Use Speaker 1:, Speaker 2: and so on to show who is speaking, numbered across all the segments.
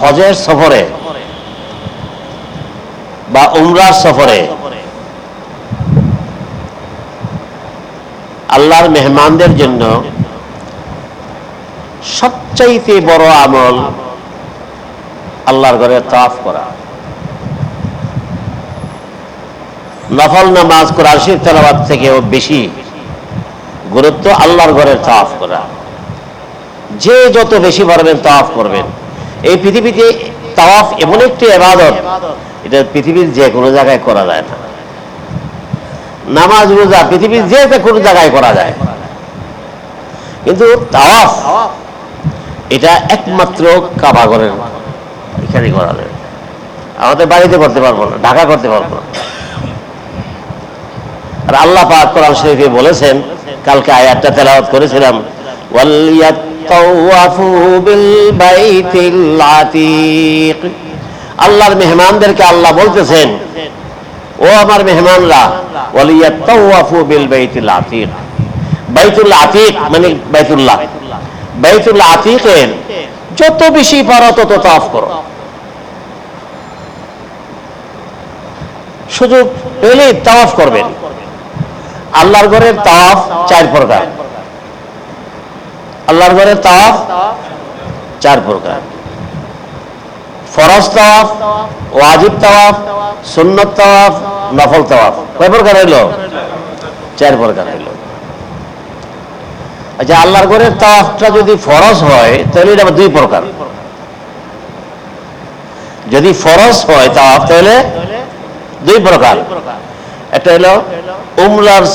Speaker 1: হজের সফরে বা উমরার সফরে আল্লাহর মেহমানদের জন্য সবচাইতে বড় আমল আল্লাহর ঘরে তাওয়াফ করা। নফল নামাজ কোরআন শরীফ তেলাওয়াত থেকেও বেশি গুরুত্ব আল্লাহর ঘরের তাওয়াফ করা। যে যত বেশি পারবেন তাওয়াফ করবেন। এই পৃথিবীতে তাওয়াফ এমন একটি ইবাদত, এটা পৃথিবীর যে কোনো জায়গায় করা যায় না। নামাজ রোজা পৃথিবীর যে কোনো জায়গায় করা যায়, কিন্তু তাওয়াফ এটা একমাত্র কাবা ঘরের এখানে করা যায়। আমাদের বাড়িতে করতে পারবো না, ঢাকা করতে পারবো না। আর আল্লাহ পাক কোরআন শরীফে বলেছেন, কালকে আয়াতটা তেলাওয়াত করেছিলাম, ওয়ালিয়াতাওয়াফু বিল বাইতিল আতীক। আল্লাহর মেহমানদেরকে আল্লাহ বলতেছেন, ও আমার মেহমানরা, ওয়ালিয়াতাওয়াফু বিল বাইতিল আতীক। বাইতুল আতীক মানে বাইতুল্লাহ। বাইতুল আতীকের যত বেশি পারো তত তাওয়াফ করো। শুধু পেলে তাওয়াফ করবেন। আল্লাহর ঘরের তাওয়াফ 4 প্রকার। আল্লাহর ঘরের তাওয়াফ 4 প্রকার। ফরজ তাওয়াফ, ওয়াজিব তাওয়াফ, সুন্নত তাওয়াফ, নফল তাওয়াফ। কয় প্রকার হইল? 4 প্রকার হইল। আচ্ছা, আল্লাহর ঘরের তাওয়াফটা যদি ফরজ হয় তাহলে এটা 2 প্রকার। যদি ফরজ হয় তাওয়াফ তাহলে 2 প্রকার। একটা হলো উমরার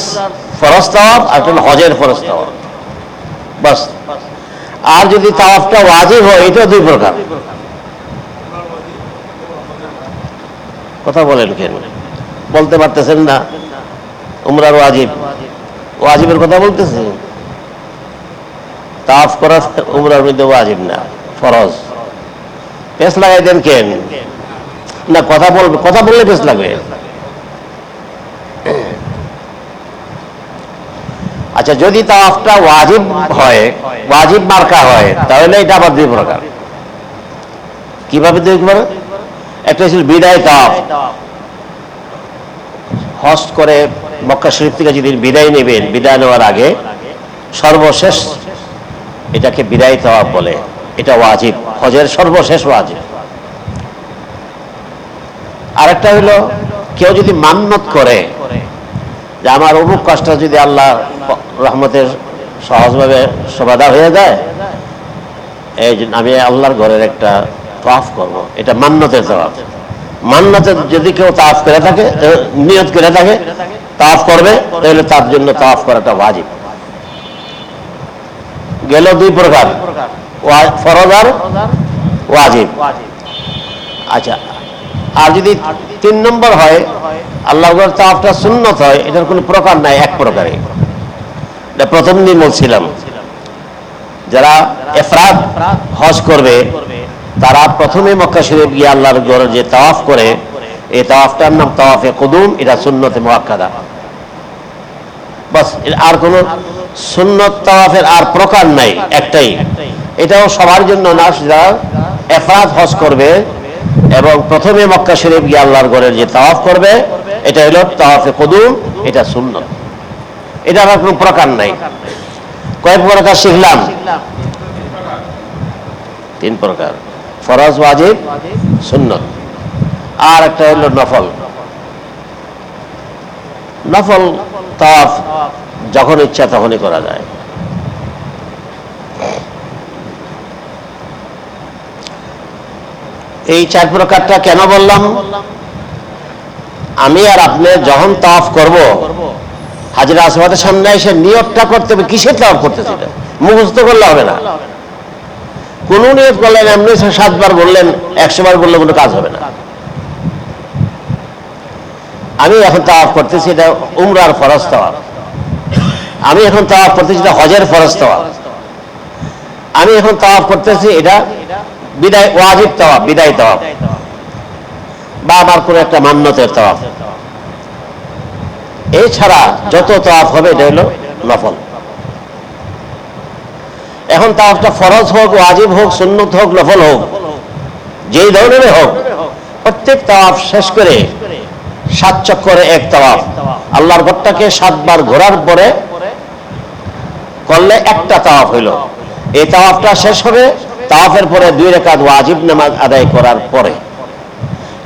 Speaker 1: ফরজ তাওয়াফ, আর একটা হলো হজের ফরজ তাওয়াফ, বাস। আর যদি তাওয়াফটা ওয়াজিব হয় এটা 2 প্রকার। কথা বলেন কেন? বলতে পারতেছেন না? উমরার ওয়াজিব, ওয়াজিবের কথা বলতেছে। তাওয়াফ করা উমরার মধ্যে ওয়াজিব না, ফরজ। পেছ লাগাই দেন কেন? না, কথা বললে পেছ লাগবে। আচ্ছা, যদি তাওয়াফটা ওয়াজিব হয়, ওয়াজিব মার্কা হয়, তাহলে এটা আবার 2 প্রকার। কিভাবে 2 প্রকার? একটা ছিল বিদায় তাওয়াফ। হজ করে মক্কা শরীফ থেকে যেদিন বিদায় নেবেন, বিদায় নেওয়ার আগে সর্বশেষ, এটাকে বিদায় তাওয়াফ বলে। এটা ওয়াজিব, হজের সর্বশেষ ওয়াজিব। আরেকটা হলো কেউ যদি মান্নত করে যে আমার অমুক কাজটা যদি আল্লাহ রহমতের সহজভাবে সমাধা হয়ে যায়, এই যে আমি আল্লাহর ঘরের একটা তাওয়াফ করব, এটা মান্নতের তাওয়াফ। মান্নতের যদি কেউ তাওয়াফ করে থাকে, নিয়ত করে থাকে তাওয়াফ করবে, তাহলে তার জন্য তাওয়াফ করাটা ওয়াজিব। গেল 2 প্রকার, ফরজ আর ওয়াজিব। আচ্ছা, আর যদি 3 নম্বর হয়, আল্লাহর ঘরের তাওয়াফটা সুন্নত হয়, এটার কোনো প্রকার নাই, 1 প্রকারে। এটা প্রথম দিন বলছিলাম, যারা ইফরাদ হজ করবে তারা প্রথমে মক্কা শরীফ গিয়ে আল্লাহর ঘরে যে তাওয়াফ করে, এই তাওয়াফটার নাম তাওয়াফে কুদুম। এটা সুন্নতে মুআক্কাদা, বাস। আর কোন সুন্নত তাওয়াফের আর প্রকার নাই, একটাই। এটাও সবার জন্য না, যারা ইফরাদ হজ করবে এবং প্রথমে মক্কা শরীফ গিয়ে আল্লাহর ঘরের যে তাওয়াফ করবে, এটা হলো তাওয়াফে কুদুম, এটা সুন্নত। এটা আর কোনো প্রকার নাই। কয় প্রকার শিখলাম? 3 প্রকার, ফরজ, ওয়াজিব, সুন্নত। আর একটা হলো নফল। নফল তাওয়াফ যখন ইচ্ছা তখনই করা যায়। এই 4 প্রকারটা কেন বললাম? আমি আর আপনি যখন তাওয়াফ করব, হাজরা আসওয়াদের সামনে এসে নিয়তটা করতে হবে। কিসের তাওয়াফ করতেছি? এটা মুখস্থ করলে হবে না। কোন নিয়ত করলেন, এমনি 7 বার বললেন, 100 বার বললে কোনো কাজ হবে না। আমি এখন তাওয়াফ করতেছি, এটা উমরার ফরজ তাওয়াফ। আমি এখন তাওয়াফ করতেছি, এটা হজের ফরজ তাওয়াফ। আমি এখন তাওয়াফ করতেছি, এটা বিদায় ওয়াজিব তাওয়াফ, বিদায় তাওয়াফ, বা আমার কোনো একটা মান্নতের তাওয়াফ। এছাড়া যত তাওয়াফ হবে এটা হলো নফল। এখন তাওয়াফটা ফরজ হোক, ওয়াজিব হোক, সুন্নত হোক, নফল হোক, যেই ধরনের হোক, প্রত্যেক তাওয়াফ শেষ করে 7 চক্করে এক তাওয়াফ, আল্লাহর ঘরটাকে 7 বার ঘোরার পরে করলে একটা তাওয়াফ হইল। এই তাওয়াফটা শেষ হবে, তাওয়াফের পরে 2 রাকাত ওয়াজিব নামাজ আদায় করার পরে।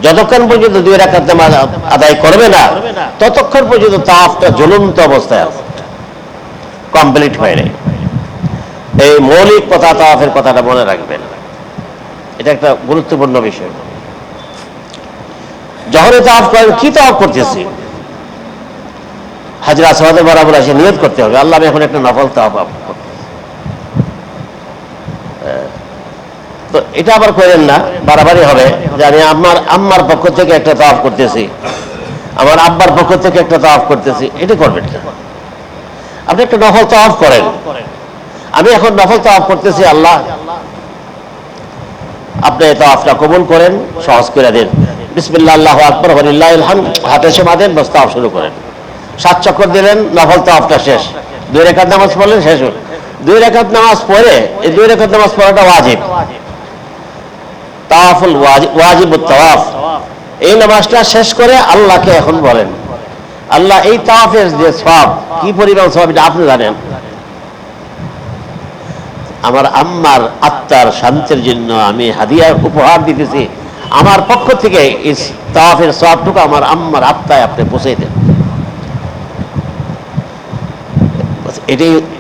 Speaker 1: যতক্ষণ পর্যন্ত 2 রাকাত নামাজ আদায় করবে না, ততক্ষণ পর্যন্ত তাওয়াফটা জ্বলন্ত অবস্থায় আছে, কমপ্লিট হয় নাই। এই মৌলিক কথা, তাওয়াফের কথাটা মনে রাখবেন, এটা একটা গুরুত্বপূর্ণ বিষয়। যখন তাওয়াফ করেন, কি তাওয়াফ করতেছি? হাজরা আসওয়াদের বরাবর এসে নিয়ত করতে হবে, আল্লাহ আমি এখন একটা নফল তাওয়াফ করতেছি। তো এটা আবার করেন না, বাড়াবাড়ি হবে যে আমি আম্মার পক্ষ থেকে একটা তাওয়াফ করতেছি, আমার আব্বার পক্ষ থেকে একটা তাওয়াফ করতেছি, এটা করবেন না। আপনি একটা নফল তাওয়াফ করেন, আমি এখন নফল তাওয়াফ করতেছি, আল্লাহ আপনি তাওয়াফটা কবুল করেন, সহজ করে দেন। বিসমিল্লাহ, আল্লাহু আকবার, ওয়ালিল্লাহিল হামদ, হাতে সমা দেন, বাস তাওয়াফ শুরু করেন। 7 চক্কর দিলেন, নফল তাওয়াফটা শেষ। 2 রাকাত নামাজ পড়লেন, শেষ হল। 2 রাকাত নামাজ পড়ে, এই 2 রাকাত নামাজ পড়াটা ওয়াজিব, তাওয়াফুল ওয়াজিবুত তাওয়াফ। এই নামাজটা শেষ করে আল্লাহকে এখন বলেন, আল্লাহ এই তাওয়াফের যে সওয়াব, কি পরিমাণ সওয়াব এটা আপনি জানেন, আমার আম্মার আত্মার শান্তির জন্য আমি হাদিয়া উপহার দিতেছি, আমার পক্ষ থেকে এই তাওয়াফের সওয়াবটুকু আমার আম্মার আত্মায় আপনি পৌঁছে দেন।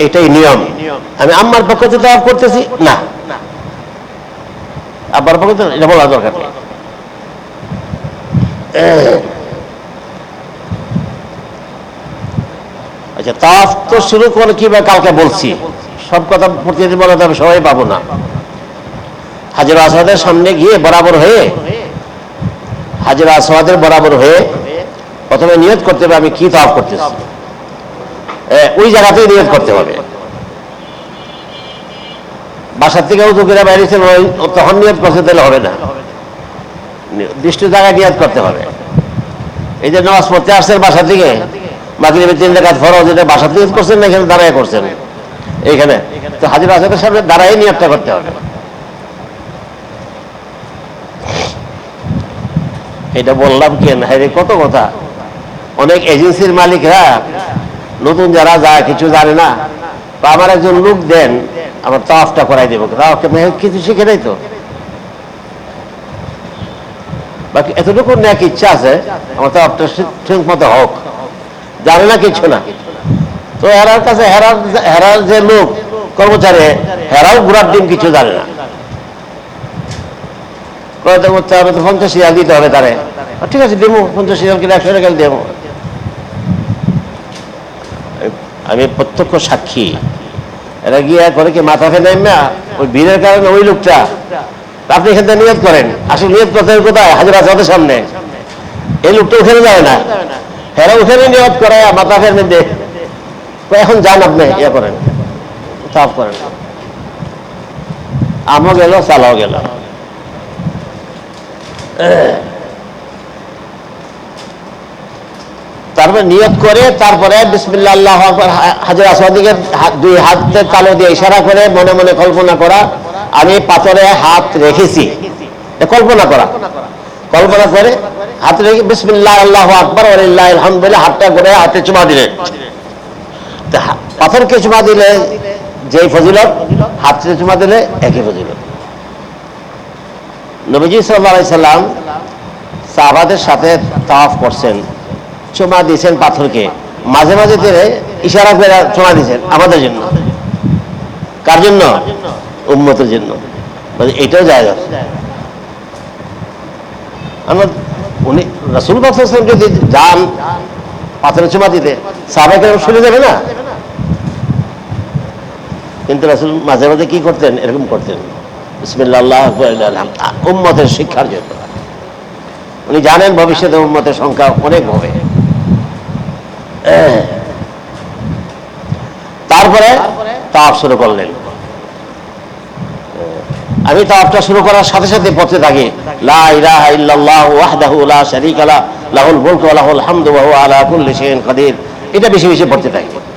Speaker 1: এটাই নিয়ম। আমি আম্মার পক্ষ থেকে তাওয়াফ করতেছি না, আব্বার পক্ষ থেকে এটা বলা দরকার নেই। আচ্ছা, তাওয়াফ তো শুরু করে কি বা কালকে বলছি, সব কথা প্রতিদিন বলা যাবে, সবাই পাবো না। হাজর আসওয়াদের সামনে গিয়ে বরাবর হয়ে, হাজর আসওয়াদের বরাবর হয়ে প্রথমে নিয়ত করতে হবে আমি কি তাওয়াফ করতেছি, ওই জায়গাতেই নিয়ত করতে হবে। বাসার থেকে উঁচু করে বাইরেছে তখন নিয়ত করতে দিলে হবে না, দৃষ্টি জায়গায় নিয়ত করতে হবে। এই যে নামাজ পড়তে আসছেন বাসা থেকে, মাগরিবের 3 রাকাত ফরজ, এটা বাসা থেকে করছেন না এখানে দাঁড়ায় করছেন, এইখানে তো হাজির আসওয়াদের সামনে দাঁড়ায় নিয়তটা করতে হবে। এটা বললাম কেন, হ্যাঁ কত কথা। অনেক এজেন্সির মালিকরা নতুন যারা যায়, কিছু জানে না, আমার একজন লোক দেন, আমার তাওয়াফটা করাই দেবো, তাওয়াফটা কিছু শিখে নাই তো, বাকি এতটুকু নেক ইচ্ছা আছে আমার তাওয়াফটা ঠিক মতো হোক, জানে না কিছু না। তো হেরার কাছে, হেরার যে লোক কর্মচারী, হেরাও ঘোরার দিন কিছু জানে না, 50,000 দিতে হবে তারে। ঠিক আছে দেবো, 50,000 কিলো 100 টাকা দেবো। আমি প্রত্যক্ষ সাক্ষী, এরা গিয়ে করে কি মাথা ফেলে না, ওই ভিড়ের কারণে ওই লোকটা, আপনি এখান থেকে নিয়ত করেন, আসলে নিয়ত করতে কোথায়? হাজর আসওয়াদের সামনে। এই লোকটা ওখানে যায় না, হেরা ওখানে নিয়ত করে মাথা ফেলে দেখ, এখন যান আপনি ইয়ে করেন, তাওয়াফ করেন। আমও গেল, চালাও গেল। তারপরে নিয়ত করে, তারপরে বিসমিল্লাহ আল্লাহু আকবার, হাজর আসওয়াদিকে 2 হাতের তালু দিয়ে ইশারা করে মনে মনে কল্পনা করা আমি পাথরে হাত রেখেছি, কল্পনা করা, কল্পনা করে হাত রেখে বিসমিল্লাহ আল্লাহু আকবার ওয়ালিল্লাহিল হামদ বলে হাতটা করে হাতে চুমা দিলেন। পাথরকে চুমা দিলে যেই ফজিলত, হাতে চুমা দিলে একই ফজিলত। নবীজি সাল্লাল্লাহু আলাইহি সাল্লাম সাহাবাদের সাথে তাওয়াফ করছেন, চুমা দিয়েছেন পাথরকে, মাঝে মাঝে তিনি ইশারা করে চুমা দিয়েছেন আমাদের জন্য। কার জন্য? উম্মতের জন্য। এটাও জায়েজ আছে। আমরা উনি রাসূল পাক সাল্লাল্লাহু আলাইহি ওয়াসাল্লাম যদি যান পাথরে চুমা দিতে, সাহাবায়ে কেরাম শুনে যাবে না? কিন্তু রাসূল মাঝে মাঝে কি করতেন? এরকম করতেন, বিসমিল্লাহ আল্লাহু আকবার, উম্মতের শিক্ষার জন্য। উনি জানেন ভবিষ্যতে উম্মতের সংখ্যা অনেক হবে। তারপরে তাওয়াফ শুরু করলেন। আমি তাওয়াফটা শুরু করার সাথে সাথে পড়তে থাকি লা ইলাহা ইল্লাল্লাহু ওয়াহদাহু লা শারীকা লাহু লাহুল মুলকু ওয়া লাহুল হামদু ওয়া হুয়া আলা কুল্লি শাইইন কাদির। এটা বেশি বেশি পড়তে থাকি।